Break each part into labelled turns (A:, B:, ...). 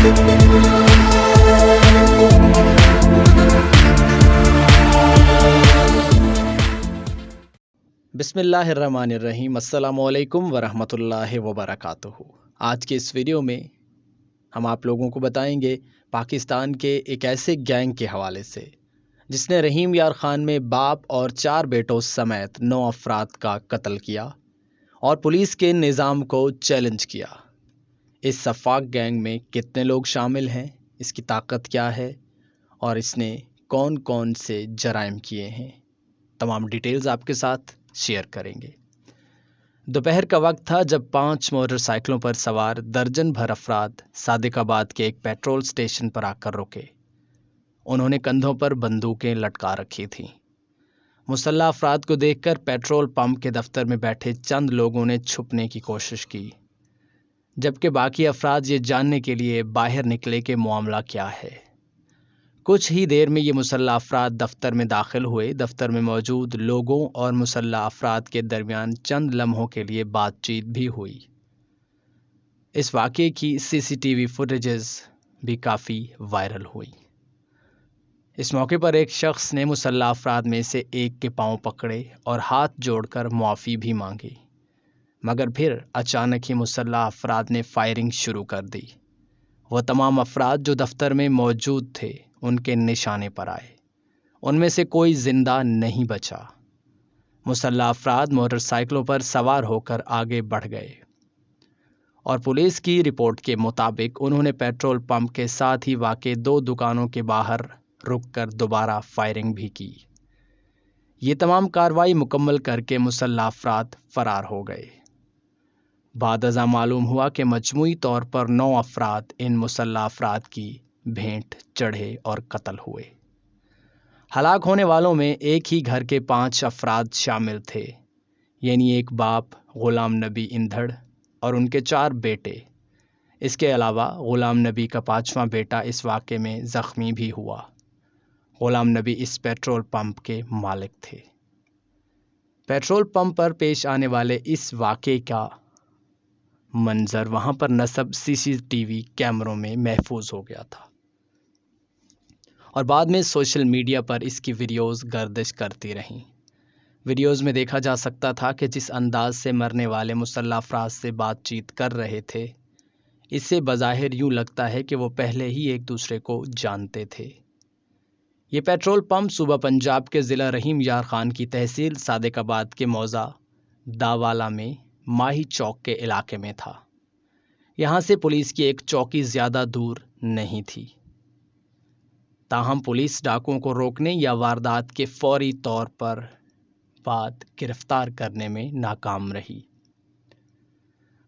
A: بسم اللہ الرحمن الرحیم، السلام علیکم ورحمۃ اللہ وبرکاتہ۔ آج کے اس ویڈیو میں ہم آپ لوگوں کو بتائیں گے پاکستان کے ایک ایسے گینگ کے حوالے سے جس نے رحیم یار خان میں باپ اور 4 بیٹوں سمیت 9 افراد کا قتل کیا اور پولیس کے نظام کو چیلنج کیا۔ اس سفاک گینگ میں کتنے لوگ شامل ہیں، اس کی طاقت کیا ہے اور اس نے کون کون سے جرائم کیے ہیں، تمام ڈیٹیلز آپ کے ساتھ شیئر کریں گے۔ دوپہر کا وقت تھا جب 5 موٹر سائیکلوں پر سوار درجن بھر افراد صادق آباد کے ایک پیٹرول سٹیشن پر آ کر رکے۔ انہوں نے کندھوں پر بندوقیں لٹکا رکھی تھیں۔ مسلح افراد کو دیکھ کر پیٹرول پمپ کے دفتر میں بیٹھے چند لوگوں نے چھپنے کی کوشش کی، جبکہ باقی افراد یہ جاننے کے لیے باہر نکلے کہ معاملہ کیا ہے۔ کچھ ہی دیر میں یہ مسلح افراد دفتر میں داخل ہوئے۔ دفتر میں موجود لوگوں اور مسلح افراد کے درمیان چند لمحوں کے لیے بات چیت بھی ہوئی۔ اس واقعے کی CCTV فوٹیجز بھی کافی وائرل ہوئی۔ اس موقع پر ایک شخص نے مسلح افراد میں سے ایک کے پاؤں پکڑے اور ہاتھ جوڑ کر معافی بھی مانگی، مگر پھر اچانک ہی مسلح افراد نے فائرنگ شروع کر دی۔ وہ تمام افراد جو دفتر میں موجود تھے ان کے نشانے پر آئے۔ ان میں سے کوئی زندہ نہیں بچا۔ مسلح افراد موٹر سائیکلوں پر سوار ہو کر آگے بڑھ گئے اور پولیس کی رپورٹ کے مطابق انہوں نے پیٹرول پمپ کے ساتھ ہی واقع 2 دکانوں کے باہر رک کر دوبارہ فائرنگ بھی کی۔ یہ تمام کارروائی مکمل کر کے مسلح افراد فرار ہو گئے۔ بعد ازاں معلوم ہوا کہ مجموعی طور پر 9 افراد ان مسلح افراد کی بھینٹ چڑھے اور قتل ہوئے۔ ہلاک ہونے والوں میں ایک ہی گھر کے 5 افراد شامل تھے، یعنی ایک باپ غلام نبی اندھڑ اور ان کے 4 بیٹے۔ اس کے علاوہ غلام نبی کا 5واں بیٹا اس واقعے میں زخمی بھی ہوا۔ غلام نبی اس پیٹرول پمپ کے مالک تھے۔ پیٹرول پمپ پر پیش آنے والے اس واقعے کا منظر وہاں پر نصب CCTV کیمروں میں محفوظ ہو گیا تھا اور بعد میں سوشل میڈیا پر اس کی ویڈیوز گردش کرتی رہیں۔ ویڈیوز میں دیکھا جا سکتا تھا کہ جس انداز سے مرنے والے مسلح افراد سے بات چیت کر رہے تھے، اس سے بظاہر یوں لگتا ہے کہ وہ پہلے ہی ایک دوسرے کو جانتے تھے۔ یہ پیٹرول پمپ صوبہ پنجاب کے ضلع رحیم یار خان کی تحصیل صادق آباد کے موضع داوالا میں ماہی چوک کے علاقے میں تھا۔ یہاں سے پولیس کی ایک چوکی زیادہ دور نہیں تھی، تاہم پولیس ڈاکوؤں کو روکنے یا واردات کے فوری طور پر بعد گرفتار کرنے میں ناکام رہی۔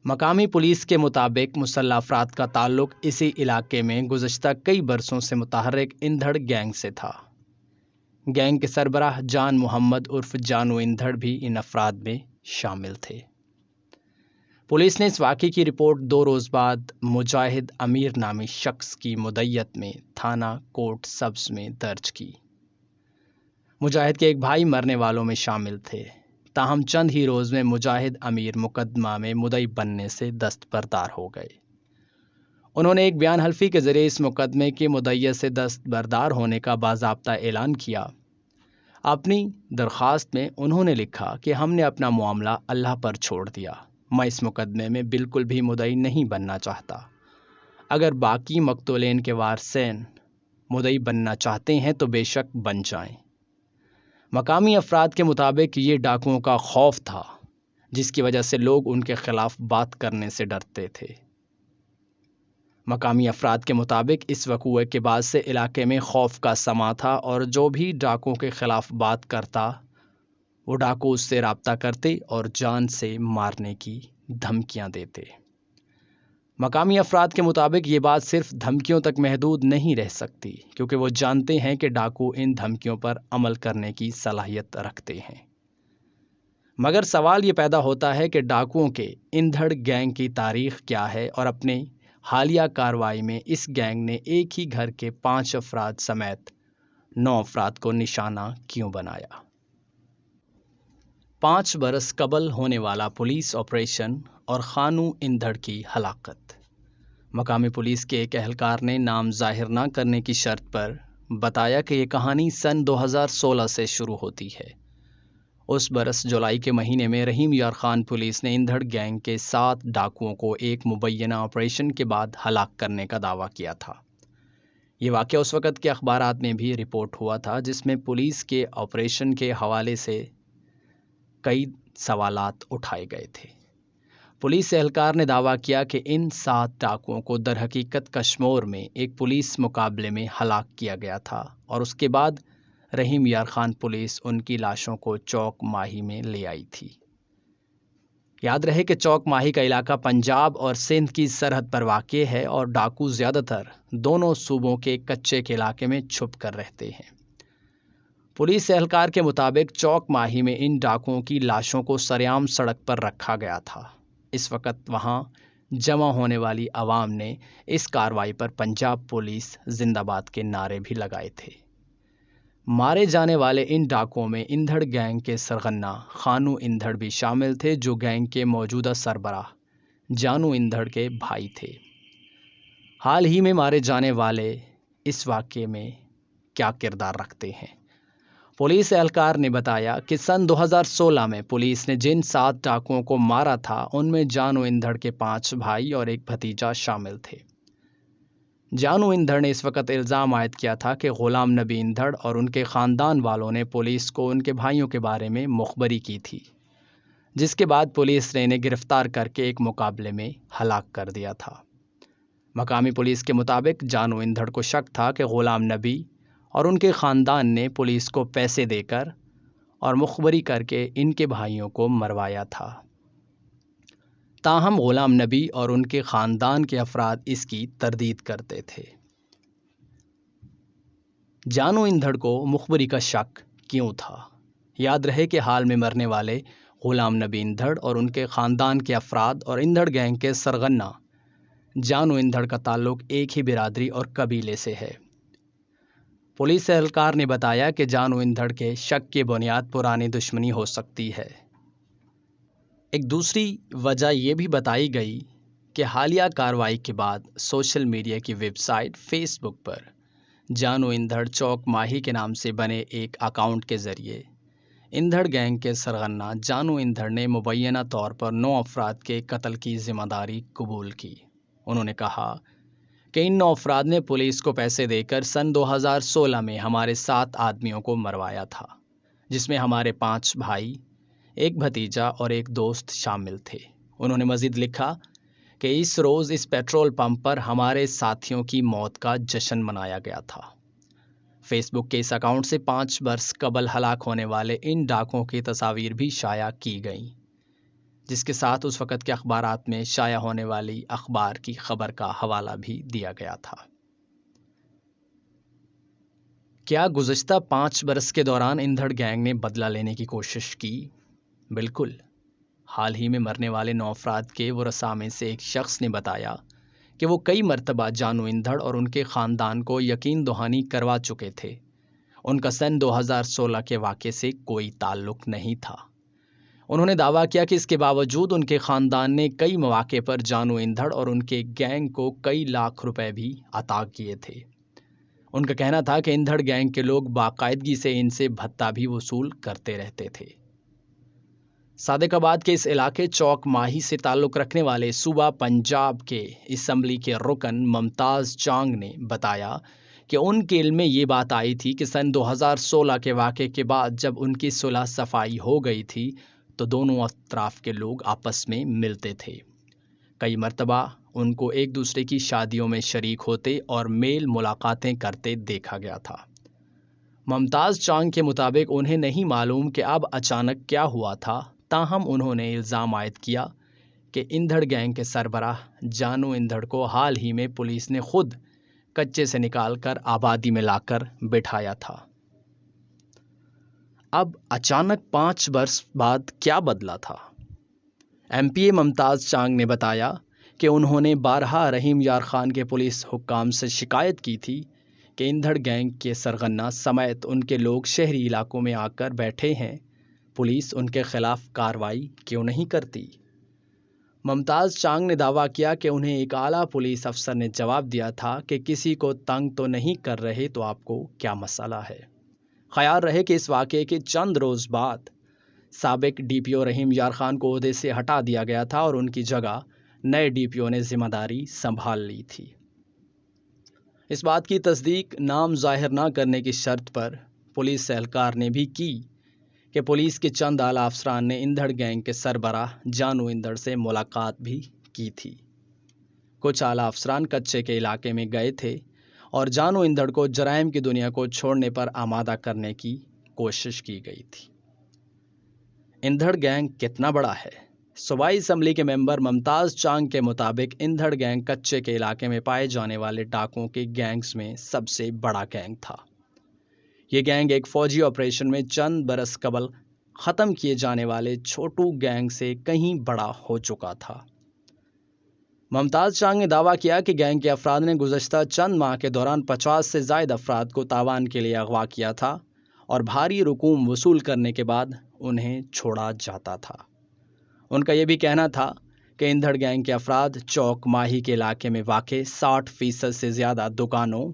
A: مقامی پولیس کے مطابق مسلح افراد کا تعلق اسی علاقے میں گزشتہ کئی برسوں سے متحرک اندھڑ گینگ سے تھا۔ گینگ کے سربراہ جان محمد عرف جانو اندھڑ بھی ان افراد میں شامل تھے۔ پولیس نے اس واقعے کی رپورٹ 2 روز بعد مجاہد امیر نامی شخص کی مدعیت میں تھانہ کوٹ سبز میں درج کی۔ مجاہد کے ایک بھائی مرنے والوں میں شامل تھے، تاہم چند ہی روز میں مجاہد امیر مقدمہ میں مدعی بننے سے دستبردار ہو گئے۔ انہوں نے ایک بیان حلفی کے ذریعے اس مقدمے کی مدعیت سے دستبردار ہونے کا باضابطہ اعلان کیا۔ اپنی درخواست میں انہوں نے لکھا کہ ہم نے اپنا معاملہ اللہ پر چھوڑ دیا۔ میں اس مقدمے میں بالکل بھی مدعی نہیں بننا چاہتا۔ اگر باقی مقتولین کے وارثین مدعی بننا چاہتے ہیں تو بے شک بن جائیں۔ مقامی افراد کے مطابق یہ ڈاکوؤں کا خوف تھا، جس کی وجہ سے لوگ ان کے خلاف بات کرنے سے ڈرتے تھے۔ مقامی افراد کے مطابق اس وقوعے کے بعد سے علاقے میں خوف کا سما تھا اور جو بھی ڈاکوؤں کے خلاف بات کرتا وہ ڈاکو اس سے رابطہ کرتے اور جان سے مارنے کی دھمکیاں دیتے۔ مقامی افراد کے مطابق یہ بات صرف دھمکیوں تک محدود نہیں رہ سکتی، کیونکہ وہ جانتے ہیں کہ ڈاکو ان دھمکیوں پر عمل کرنے کی صلاحیت رکھتے ہیں۔ مگر سوال یہ پیدا ہوتا ہے کہ ڈاکوؤں کے اندھڑ گینگ کی تاریخ کیا ہے اور اپنے حالیہ کارروائی میں اس گینگ نے ایک ہی گھر کے 5 افراد سمیت 9 افراد کو نشانہ کیوں بنایا؟ 5 برس قبل ہونے والا پولیس آپریشن اور خانو اندھڑ کی ہلاکت۔ مقامی پولیس کے ایک اہلکار نے نام ظاہر نہ کرنے کی شرط پر بتایا کہ یہ کہانی سن 2016 سے شروع ہوتی ہے۔ اس برس جولائی کے مہینے میں رحیم یار خان پولیس نے اندھڑ گینگ کے 7 ڈاکوؤں کو ایک مبینہ آپریشن کے بعد ہلاک کرنے کا دعویٰ کیا تھا۔ یہ واقعہ اس وقت کے اخبارات میں بھی رپورٹ ہوا تھا، جس میں پولیس کے آپریشن کے حوالے سے کئی سوالات اٹھائے گئے تھے۔ پولیس اہلکار نے دعویٰ کیا کہ ان 7 ڈاکوؤں کو در حقیقت کشمور میں ایک پولیس مقابلے میں ہلاک کیا گیا تھا اور اس کے بعد رحیم یار خان پولیس ان کی لاشوں کو چوک ماہی میں لے آئی تھی۔ یاد رہے کہ چوک ماہی کا علاقہ پنجاب اور سندھ کی سرحد پر واقع ہے اور ڈاکو زیادہ تر دونوں صوبوں کے کچے کے علاقے میں چھپ کر رہتے ہیں۔ پولیس اہلکار کے مطابق چوک ماہی میں ان ڈاکوؤں کی لاشوں کو سرعام سڑک پر رکھا گیا تھا۔ اس وقت وہاں جمع ہونے والی عوام نے اس کارروائی پر پنجاب پولیس زندہ باد کے نعرے بھی لگائے تھے۔ مارے جانے والے ان ڈاکوؤں میں اندھڑ گینگ کے سرغنہ خانو اندھڑ بھی شامل تھے، جو گینگ کے موجودہ سربراہ جانو اندھڑ کے بھائی تھے۔ حال ہی میں مارے جانے والے اس واقعے میں کیا کردار رکھتے ہیں؟ پولیس اہلکار نے بتایا کہ سن 2016 میں پولیس نے جن 7 ڈاکوؤں کو مارا تھا ان میں جانو اندھڑ کے 5 بھائی اور ایک بھتیجا شامل تھے۔ جانو اندھڑ نے اس وقت الزام عائد کیا تھا کہ غلام نبی اندھڑ اور ان کے خاندان والوں نے پولیس کو ان کے بھائیوں کے بارے میں مخبری کی تھی، جس کے بعد پولیس نے انہیں گرفتار کر کے ایک مقابلے میں ہلاک کر دیا تھا۔ مقامی پولیس کے مطابق جانو اندھڑ کو شک تھا کہ غلام نبی اور ان کے خاندان نے پولیس کو پیسے دے کر اور مخبری کر کے ان کے بھائیوں کو مروایا تھا۔ تاہم غلام نبی اور ان کے خاندان کے افراد اس کی تردید کرتے تھے۔ جانو اندھڑ کو مخبری کا شک کیوں تھا؟ یاد رہے کہ حال میں مرنے والے غلام نبی اندھڑ اور ان کے خاندان کے افراد اور اندھڑ گینگ کے سرغنہ جانو اندھڑ کا تعلق ایک ہی برادری اور قبیلے سے ہے۔ پولیس اہلکار نے بتایا کہ جانو اندھڑ کے شک کی بنیاد پرانی دشمنی ہو سکتی ہے۔ ایک دوسری وجہ یہ بھی بتائی گئی کہ حالیہ کارروائی کے بعد سوشل میڈیا کی ویب سائٹ فیس بک پر جانو اندھڑ چوک ماہی کے نام سے بنے ایک اکاؤنٹ کے ذریعے اندھڑ گینگ کے سرغنہ جانو اندھڑ نے مبینہ طور پر 9 افراد کے قتل کی ذمہ داری قبول کی۔ انہوں نے کہا کہ ان 9 افراد نے پولیس کو پیسے دے کر سن 2016 میں ہمارے 7 آدمیوں کو مروایا تھا، جس میں ہمارے 5 بھائی، ایک بھتیجا اور ایک دوست شامل تھے۔ انہوں نے مزید لکھا کہ اس روز اس پیٹرول پمپ پر ہمارے ساتھیوں کی موت کا جشن منایا گیا تھا۔ فیس بک کے اس اکاؤنٹ سے 5 برس قبل ہلاک ہونے والے ان ڈاکوؤں کی تصاویر بھی شائع کی گئیں، جس کے ساتھ اس وقت کے اخبارات میں شائع ہونے والی اخبار کی خبر کا حوالہ بھی دیا گیا تھا۔ کیا گزشتہ 5 برس کے دوران اندھڑ گینگ نے بدلہ لینے کی کوشش کی؟ بالکل۔ حال ہی میں مرنے والے 9 افراد کے ورثاء میں سے ایک شخص نے بتایا کہ وہ کئی مرتبہ جانو اندھڑ اور ان کے خاندان کو یقین دہانی کروا چکے تھے۔ ان کا سن 2016 کے واقعے سے کوئی تعلق نہیں تھا۔ انہوں نے دعویٰ کیا کہ اس کے باوجود ان کے خاندان نے کئی مواقع پر جانو اندھڑ اور ان کے گینگ کو کئی لاکھ روپے بھی عطا کیے تھے۔ ان کا کہنا تھا کہ اندھڑ گینگ کے لوگ باقاعدگی سے ان سے بھتہ بھی وصول کرتے رہتے تھے۔ صادق آباد کے اس علاقے چوک ماہی سے تعلق رکھنے والے صوبہ پنجاب کے اسمبلی کے رکن ممتاز چانگ نے بتایا کہ ان کے علم میں یہ بات آئی تھی کہ سن 2016 کے واقعے کے بعد جب ان کی صلح صفائی ہو گئی تھی تو دونوں اطراف کے لوگ آپس میں ملتے تھے۔ کئی مرتبہ ان کو ایک دوسرے کی شادیوں میں شریک ہوتے اور میل ملاقاتیں کرتے دیکھا گیا تھا۔ ممتاز چانگ کے مطابق انہیں نہیں معلوم کہ اب اچانک کیا ہوا تھا، تاہم انہوں نے الزام عائد کیا کہ اندھڑ گینگ کے سربراہ جانو اندھڑ کو حال ہی میں پولیس نے خود کچے سے نکال کر آبادی میں لا کر بٹھایا تھا۔ اب اچانک 5 برس بعد کیا بدلا تھا؟ ایم پی اے ممتاز چانگ نے بتایا کہ انہوں نے بارہا رحیم یار خان کے پولیس حکام سے شکایت کی تھی کہ اندھڑ گینگ کے سرغنہ سمیت ان کے لوگ شہری علاقوں میں آ کر بیٹھے ہیں، پولیس ان کے خلاف کارروائی کیوں نہیں کرتی؟ ممتاز چانگ نے دعویٰ کیا کہ انہیں ایک اعلیٰ پولیس افسر نے جواب دیا تھا کہ کسی کو تنگ تو نہیں کر رہے تو آپ کو کیا مسئلہ ہے۔ خیال رہے کہ اس واقعے کے چند روز بعد سابق ڈی پی او رحیم یار خان کو عہدے سے ہٹا دیا گیا تھا اور ان کی جگہ نئے ڈی پی او نے ذمہ داری سنبھال لی تھی۔ اس بات کی تصدیق نام ظاہر نہ کرنے کی شرط پر پولیس اہلکار نے بھی کی کہ پولیس کے چند اعلیٰ افسران نے اندھڑ گینگ کے سربراہ جانو اندھڑ سے ملاقات بھی کی تھی۔ کچھ اعلیٰ افسران کچے کے علاقے میں گئے تھے اور جانو اندھڑ کو جرائم کی دنیا کو چھوڑنے پر آمادہ کرنے کی کوشش کی گئی تھی۔ اندھڑ گینگ کتنا بڑا ہے؟ صوبائی اسمبلی کے ممبر ممتاز چانگ کے مطابق اندھڑ گینگ کچے کے علاقے میں پائے جانے والے ڈاکوؤں کے گینگز میں سب سے بڑا گینگ تھا۔ یہ گینگ ایک فوجی آپریشن میں چند برس قبل ختم کیے جانے والے چھوٹو گینگ سے کہیں بڑا ہو چکا تھا۔ ممتاز چانگ نے دعویٰ کیا کہ گینگ کے افراد نے گزشتہ چند ماہ کے دوران 50 سے زائد افراد کو تاوان کے لیے اغوا کیا تھا اور بھاری رقوم وصول کرنے کے بعد انہیں چھوڑا جاتا تھا۔ ان کا یہ بھی کہنا تھا کہ اندھڑ گینگ کے افراد چوک ماہی کے علاقے میں واقع 60% سے زیادہ دکانوں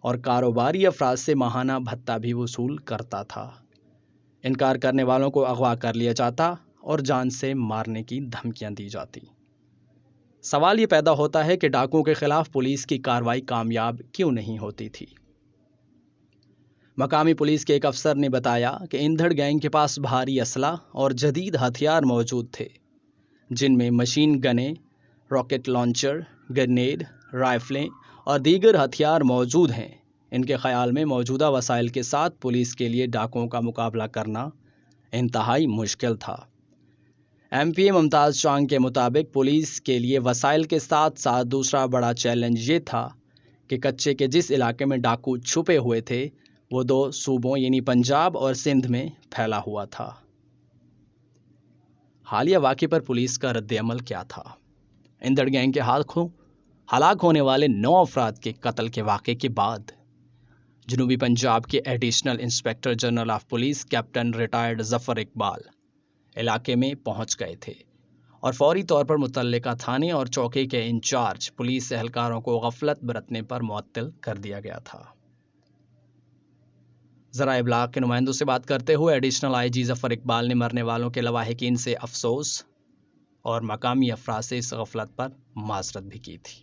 A: اور کاروباری افراد سے ماہانہ بھتہ بھی وصول کرتا تھا۔ انکار کرنے والوں کو اغوا کر لیا جاتا اور جان سے مارنے کی دھمکیاں دی جاتی۔ سوال یہ پیدا ہوتا ہے کہ ڈاکوؤں کے خلاف پولیس کی کارروائی کامیاب کیوں نہیں ہوتی تھی؟ مقامی پولیس کے ایک افسر نے بتایا کہ اندھڑ گینگ کے پاس بھاری اسلحہ اور جدید ہتھیار موجود تھے، جن میں مشین گنیں، راکٹ لانچر، گرنیڈ، رائفلیں اور دیگر ہتھیار موجود ہیں۔ ان کے خیال میں موجودہ وسائل کے ساتھ پولیس کے لیے ڈاکوؤں کا مقابلہ کرنا انتہائی مشکل تھا۔ ایم پی اے ممتاز چانگ کے مطابق پولیس کے لیے وسائل کے ساتھ ساتھ دوسرا بڑا چیلنج یہ تھا کہ کچے کے جس علاقے میں ڈاکو چھپے ہوئے تھے وہ 2 صوبوں یعنی پنجاب اور سندھ میں پھیلا ہوا تھا۔ حالیہ واقعے پر پولیس کا رد عمل کیا تھا؟ اندھڑ گینگ کے ہلاک ہونے والے 9 افراد کے قتل کے واقعے کے بعد جنوبی پنجاب کے additional inspector general of police captain retired Zafar Iqbal علاقے میں پہنچ گئے تھے اور فوری طور پر متعلقہ تھانے اور چوکی کے انچارج پولیس اہلکاروں کو غفلت برتنے پر معطل کر دیا گیا تھا۔ ذرائع ابلاغ کے نمائندوں سے بات کرتے ہوئے ایڈیشنل آئی جی ظفر اقبال نے مرنے والوں کے لواحقین سے افسوس اور مقامی افراد سے اس غفلت پر معذرت بھی کی تھی۔